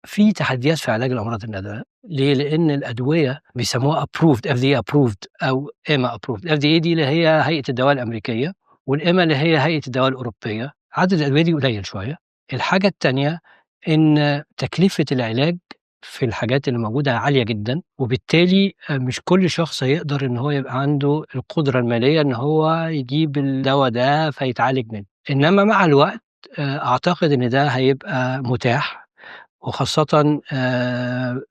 في تحديات في علاج الأمراض النادرة، ليه؟ لإن الأدوية بيسموها approved FDA approved أو EMA approved. الFDA دي اللي هي هيئة الدواء الأمريكية، والEMA اللي هي هيئة الدواء الأوروبية. عدد الأدوية دي قليل شوية. الحاجة التانية إن تكلفة العلاج في الحاجات اللي موجودة عالية جدًا، وبالتالي مش كل شخص هيقدر إن هو يبقى عنده القدرة المالية إن هو يجيب الدوا ده فيتعالج منه. إنما مع الوقت أعتقد إن ده هيبقى متاح، وخاصةً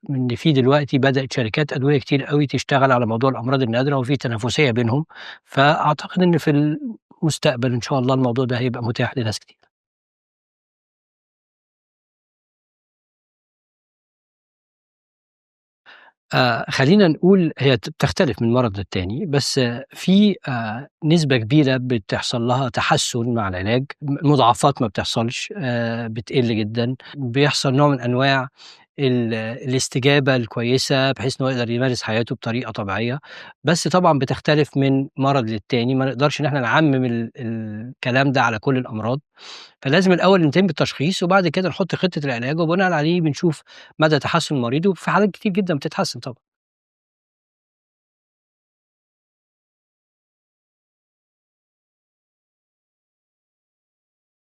إن في دلوقتي بدأت شركات أدوية كتير أوي تشتغل على موضوع الأمراض النادرة، وفي تنافسية بينهم. فأعتقد إن في المستقبل إن شاء الله الموضوع ده هيبقى متاح لناس كتير. خلّينا نقول هي بتختلف من مرض للتاني، بس في نسبة كبيرة بتحصل لها تحسُّن مع العلاج، مضاعفات ما بتحصلش، بتقل جدًا، بيحصل نوع من أنواع الاستجابة الكويسة بحيث إن هو يقدر يمارس حياته بطريقة طبيعية. بس طبعًا بتختلف من مرض للتاني، ما نقدرش إن إحنا نعمّم الكلام ده على كل الأمراض. فلازم الأول نتم بالتشخيص، وبعد كده نحط خطة العلاج، وبناءً عليه بنشوف مدى تحسُّن المريض، وفي حالات كتير جدًا بتتحسن طبعًا.